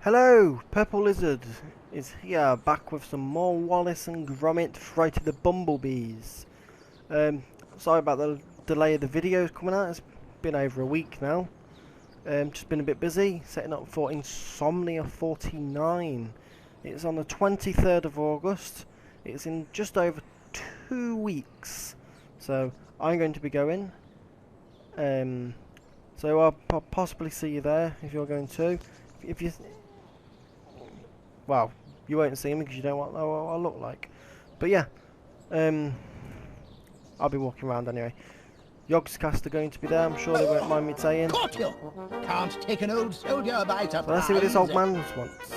Hello, Purple Lizard is here, back with some more Wallace and Gromit Fright of the Bumblebees. Sorry about the delay of the videos coming out, it's been over a week now. Just been a bit busy, setting up for Insomnia 49. It's on the 23rd of August, it's in just over 2 weeks. So, I'm going to be going. So I'll possibly see you there, if you're going to. If you... Well, you won't see me because you don't know what I look like. But yeah, I'll be walking around anyway. Yogscast are going to be there, I'm sure they won't mind me saying. Caught you! Can't take an old soldier by surprise. So let's see what this old man wants.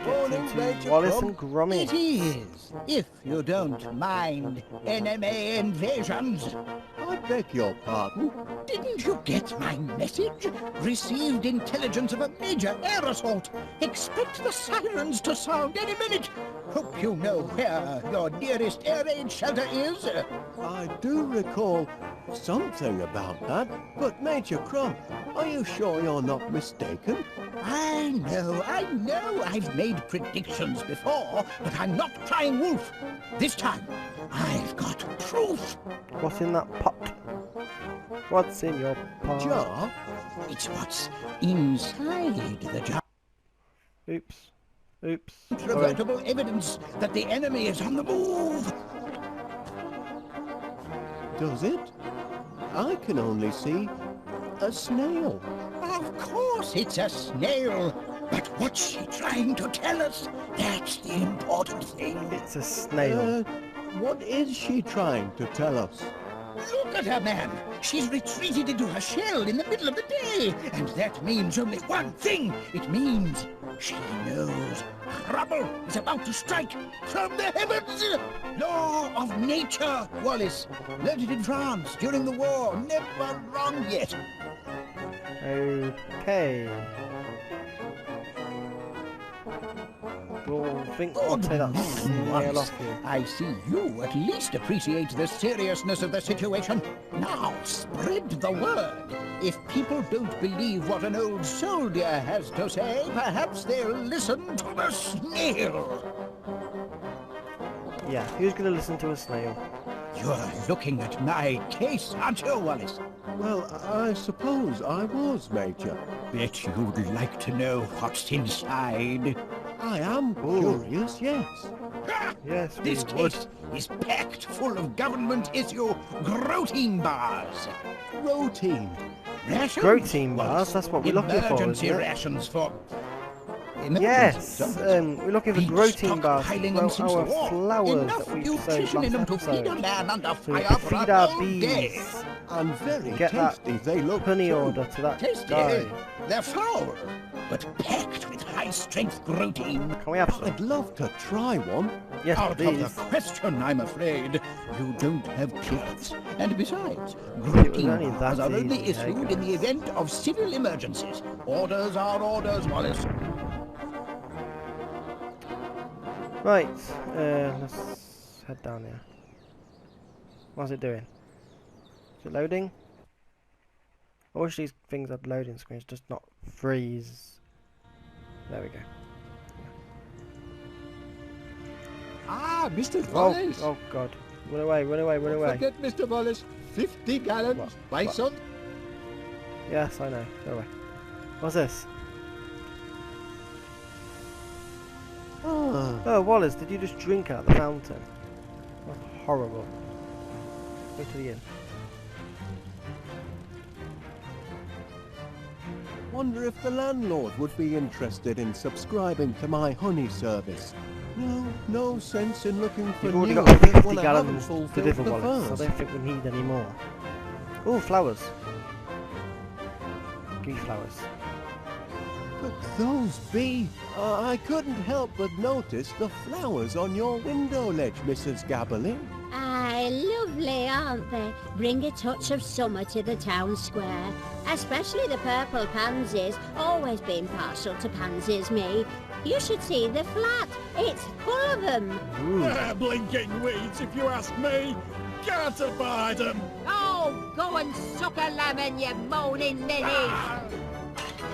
Get into Wallace and Gromit. It is, if you don't mind enemy invasions. I beg your pardon? Didn't you get my message? Received intelligence of a major air assault. Expect the sirens to sound any minute. Hope you know where your nearest air raid shelter is. I do recall something about that, but Major Crump, are you sure you're not mistaken? I know. I've made predictions before, but I'm not crying wolf. This time, I've got proof. What's in that pot? What's in your pot? Jar? It's what's inside the jar. Oops. Oops. Irreversible evidence that the enemy is on the move. Does it? I can only see a snail. Of course it's a snail. But what's she trying to tell us? That's the important thing. It's a snail. What is she trying to tell us? Look at her, man. She's retreated into her shell in the middle of the day. And that means only one thing. It means she knows trouble is about to strike from the heavens. Law of nature, Wallace. Learned it in France during the war. Never wrong yet. Okay. I think I'll take that snail off you. I see you at least appreciate the seriousness of the situation. Now, spread the word. If people don't believe what an old soldier has to say, perhaps they'll listen to the snail. Yeah, who's going to listen to a snail? You're looking at my case, aren't you, Wallace? Well, I suppose I was, Major. Bet you'd like to know what's inside. I am curious, yes. Yes, This we would. case is packed full of government-issue protein bars. Protein. Rations? Protein bars, that's what we're looking for, Emergency isn't it? rations for... Yes, we're looking for Beef protein bars to stockpiling grow them since our the war. flowers Enough that we've sowed nutrition in them last to feed a episode. man under So we fire can for feed a our whole day. bees And very and get that tasty they look honey too. order to that Tasty, guy. they're foul, but packed with high-strength protein. Can we have some? I'd love to try one. Yes, Out of please. the question, I'm afraid. You don't have kids. And besides, was protein only bars that are only easy, issued in the event of civil emergencies. Orders are orders, Wallace. Right, let's head down here. What's it doing? Is it loading? I wish these things had loading screens, just not freeze. There we go. Ah, Mr. Wallace. Oh god. Run away, run away, run away. Forget Mr. Wallace. 50 gallons, What? bison. Yes, I know. Go away. What's this? Ah, Oh, Wallace, did you just drink out the fountain? That's horrible. Go to the inn. wonder if the landlord would be interested in subscribing to my honey service. No sense in looking for You've already new got 50 when I haven't gallons to fulfilled deliver, the Wallace. I first. don't think we need any more. Oh, flowers. Give me flowers. But those be... I couldn't help but notice the flowers on your window ledge, Mrs. Gabberling. Aye, lovely, aren't they? Bring a touch of summer to the town square. Especially the purple pansies. Always been partial to pansies, me. You should see the flat. It's full of them. Blinking weeds, if you ask me. Can't abide them. Oh, go and suck a lemon, you moaning ninny.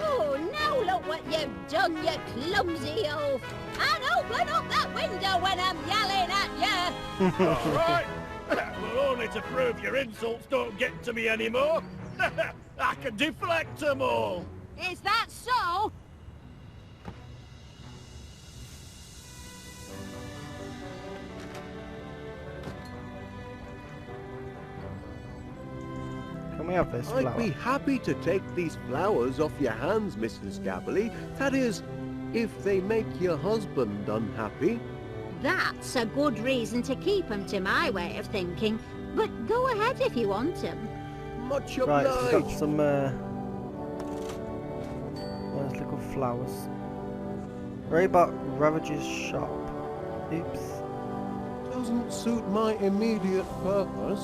Oh, you've done, you clumsy oaf. And open up that window when I'm yelling at you. All right. Well, only to prove your insults don't get to me anymore. I can deflect them all. Is that so? Can we have this I'd flower? be happy to take these flowers off your hands, Mrs. Gabberly. That is, if they make your husband unhappy. That's a good reason to keep 'em, to my way of thinking. But go ahead if you want 'em. Much Right, so we've got obliged. some nice little flowers. Robot Ravager's shop. Oops. Doesn't suit my immediate purpose.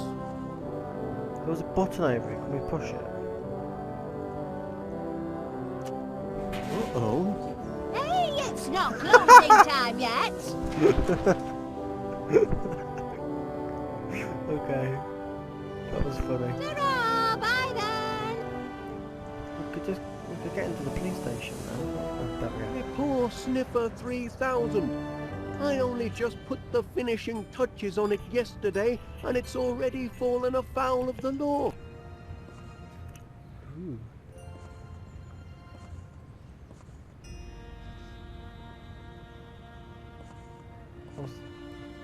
There was a button over it. Can we push it? Uh-oh. Hey, it's not closing time yet. Okay. That was funny. Ta-ra, bye then. We could get into the police station now. Oh, there we My are. poor Sniffer 3000. I only just put the finishing touches on it yesterday, and it's already fallen afoul of the law. Ooh.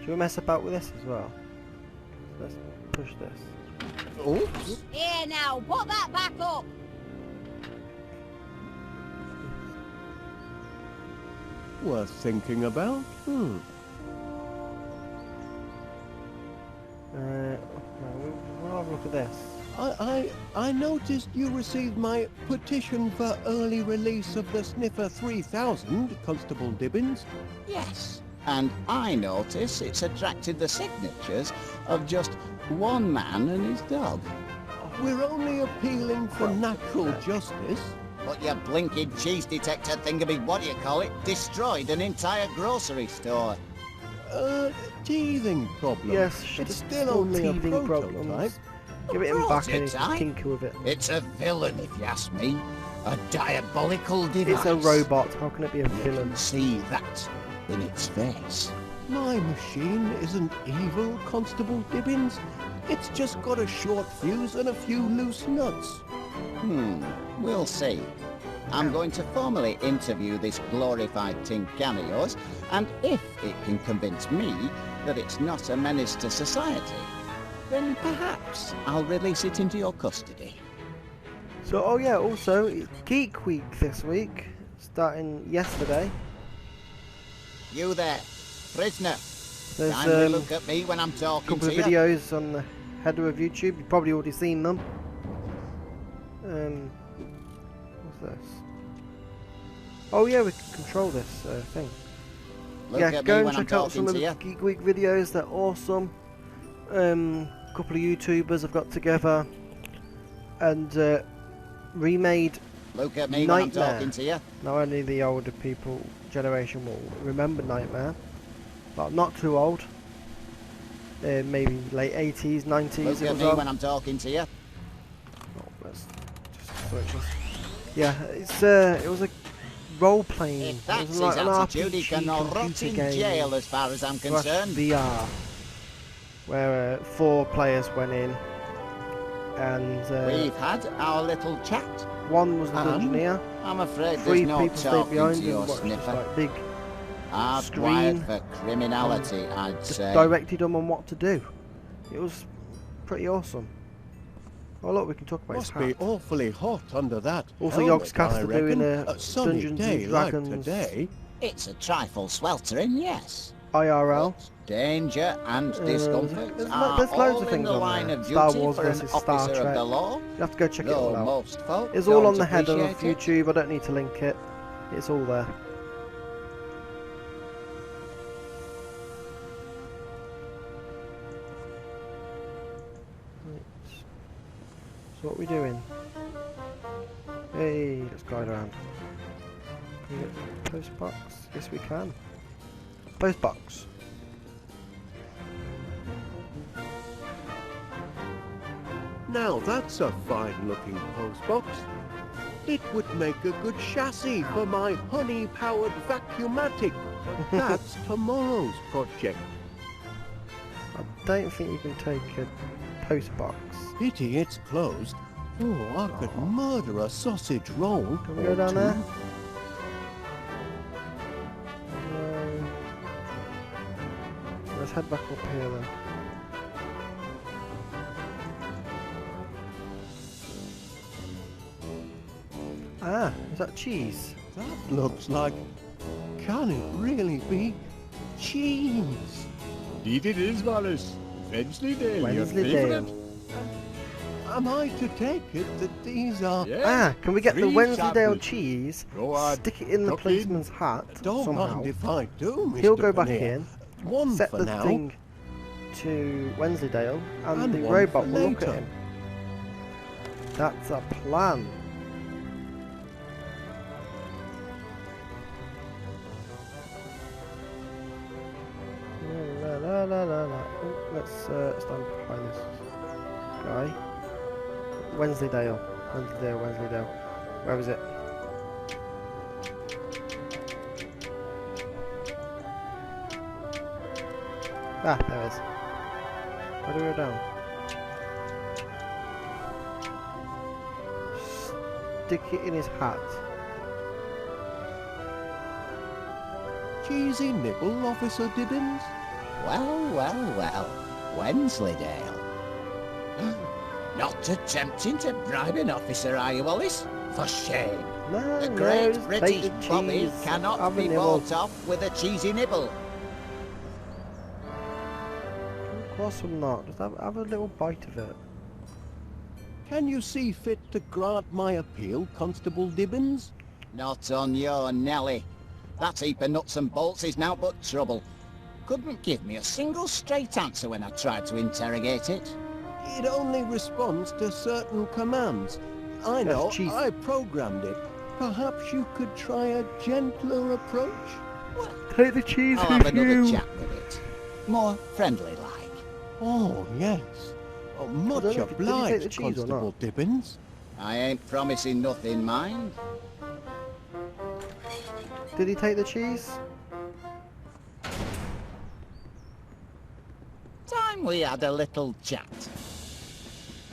Should we mess about with this as well? Let's push this. Oops. Here now, put that back up. Worth thinking about. We'll have a look at this. I noticed you received my petition for early release of the Sniffer 3000, Constable Dibbins. Yes, and I notice it's attracted the signatures of just one man and his dog. We're only appealing for natural justice. But your blinking cheese detector thingamy, what do you call it, destroyed an entire grocery store. Teething problem. Yes, it's still only a teething prototype. problems. Give it him back and he can Prototype? tinker with it. It's a villain, if you ask me. A diabolical device. It's a robot. How can it be a You villain? can see that in its face. My machine isn't evil, Constable Dibbins. It's just got a short fuse and a few loose nuts. We'll see. I'm going to formally interview this glorified tin can of yours, and if it can convince me that it's not a menace to society, then perhaps I'll release it into your custody. So, oh yeah, also, it's Geek Week this week, starting yesterday. You there, prisoner. There's Kindly a look at me when I'm talking couple to of you. videos on the header of YouTube. You've probably already seen them. What's this? Oh yeah, we can control this thing. Look Yeah, at go me and when I'm check out some talking of to the you. Geek Week videos. They're awesome. A couple of YouTubers have got together and remade. Look at me when I'm Nightmare. talking to you. Now only the older people generation will remember Nightmare, but not too old. Maybe late 80s, 90s. Look it at was me on. when I'm talking to you. Oh, let's just switch this. Yeah, it was a role playing. If It that's was his like an attitude, he RPG can rot computer in game jail as far as I'm slash concerned. VR, where 4 players went in, and We've had our little chat. one was the dungeoneer. I'm afraid 3 there's no people stayed talking behind to and your watched this sniffer. like big Hardwired screen for criminality, I'd just say. directed them on what to do. It was pretty awesome. Oh look, we can talk about his Must be hat. awfully hot under that. Also, helmet, Yogscast I are doing reckon. a sunny Dungeons day and like Dragons today. It's a trifle sweltering, yes. IRL. But danger and discomfort there's are loads all of in things the on line there. of Star duty Wars for an versus Star officer of Trek. the law. You have to go check it all Though out. most folk It's all don't on the header of appreciate it. YouTube. I don't need to link it. It's all there. Right. So what are we doing? Hey, let's glide around. Can we get post box? Yes, we can. Post box. Now that's a fine-looking postbox. It would make a good chassis for my honey-powered vacuumatic. That's tomorrow's project. I don't think you can take a post box. Pity it's closed. Oh, I could murder a sausage roll. Can we go down there? Let's head back up here then. Ah, is that cheese? That looks like... Can it really be cheese? Indeed it is, Wallace. Wensleydale, your Wensleydale. favourite. Am I to take it that these are... Yeah. Ah, can we get the 3 Wensleydale samples. cheese, Go on, stick it in the tuck in. policeman's hat Don't somehow, mind if I do, Mr. he'll go back Paneer. in, One set for the now. thing to Wensleydale, and the one robot for will look at later. him. That's a plan. La, la, la, la, la. Ooh, let's stand behind this guy. Wensleydale. Wensleydale. Where is it? Ah, there it is. How do we go down? Stick it in his hat. Cheesy nibble, Officer Dibbins? Well, well, well. Wensleydale. Not attempting to bribe an officer, are you, Wallace? For shame. No, The no, great just British take the Bobby cheese. cannot Have a be nibble. bought off with a cheesy nibble. Of course I'm not. Just have a little bite of it. Can you see fit to grant my appeal, Constable Dibbins? Not on your Nelly. That heap of nuts and bolts is now but trouble. Couldn't give me a single straight answer when I tried to interrogate it. It only responds to certain commands. I Yes, know, cheese. I programmed it. Perhaps you could try a gentler approach? Take the cheese I'll have with another you. chat with it. More friendly like. Oh, yes. Oh, much did he take the obliged, cheese or Constable Dibbins. I ain't promising nothing, mind. Did he take the cheese? Time we had a little chat.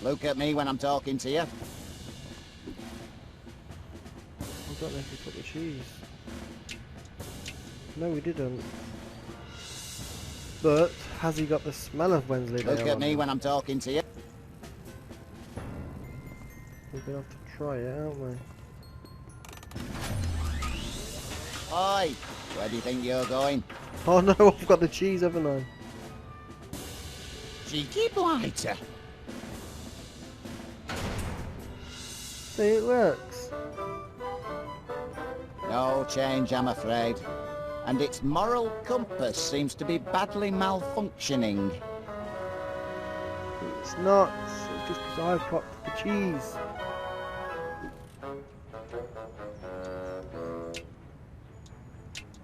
Look at me when I'm talking to you. I don't know if he took the cheese. No, we didn't. But has he got the smell of Wensleydale? Look at on me him? when I'm talking to you. We're gonna have to try it, aren't we? Oi, where do you think you're going? Oh no, I've got the cheese, haven't I? Cheeky blighter. See, it works. No change, I'm afraid. And its moral compass seems to be badly malfunctioning. It's not. It's just because I've got the cheese.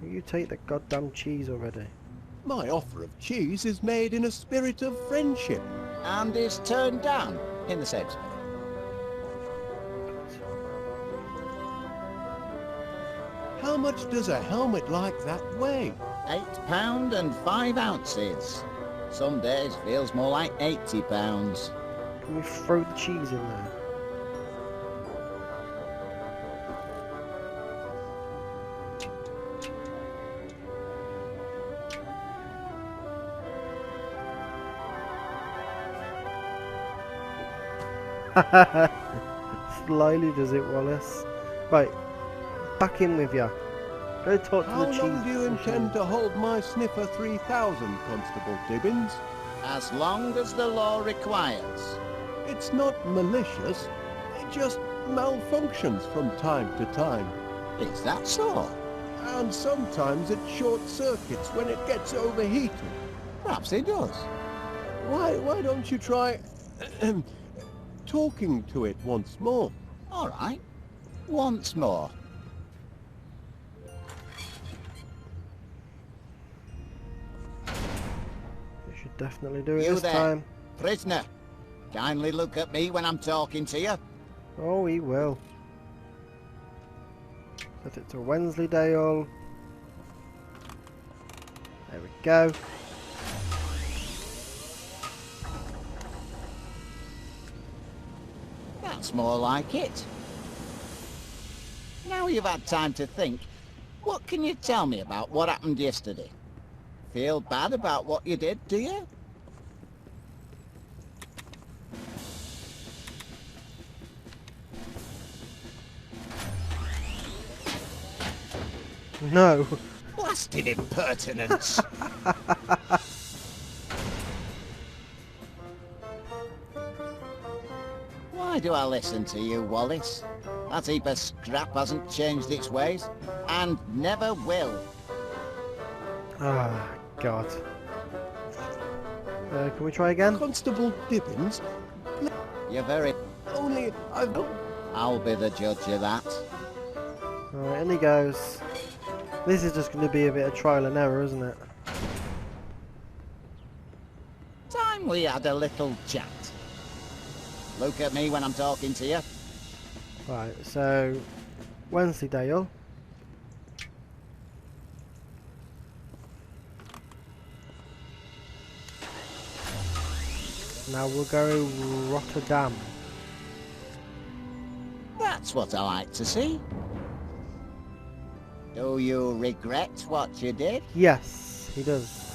You take the goddamn cheese already. My offer of cheese is made in a spirit of friendship. And is turned down in the same spirit. How much does a helmet like that weigh? £8 and 5 ounces. Some days feels more like £80. Can we throw the cheese in there? Slyly does it, Wallace. Right, back in with you. Go talk to How the cheese. long do you machine. intend to hold my Sniffer 3000, Constable Dibbins? As long as the law requires. It's not malicious. It just malfunctions from time to time. Is that so? And sometimes it short circuits when it gets overheated. Perhaps it does. Why don't you try talking to it once more? All right. Once more. We should definitely do it You this there. time. Prisoner, kindly look at me when I'm talking to you. Oh, he will. Set it to Wensleydale. There we go. That's more like it. Now you've had time to think, what can you tell me about what happened yesterday? Feel bad about what you did, do you? No. Blasted impertinence! Why do I listen to you, Wallace? That heap of scrap hasn't changed its ways, and never will. Ah, God. Can we try again? Constable Dibbins, You're very... only I've... I'll be the judge of that. Alright, in he goes. This is just going to be a bit of trial and error, isn't it? Time we had a little chat. Look at me when I'm talking to you. Right, so Wensleydale. Now we'll go Rotterdam. That's what I like to see. Do you regret what you did? Yes, he does.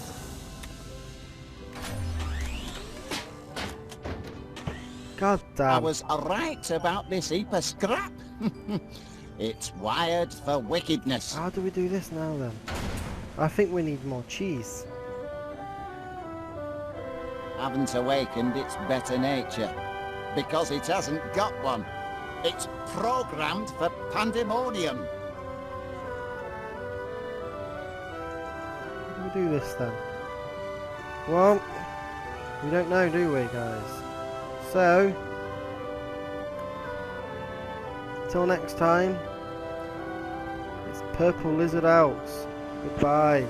God damn. I was right about this heap of scrap. It's wired for wickedness. How do we do this now then? I think we need more cheese. Haven't awakened its better nature. Because it hasn't got one. It's programmed for pandemonium. How do we do this then? Well, we don't know, do we, guys? So, till next time, it's Purple Lizard out. Goodbye.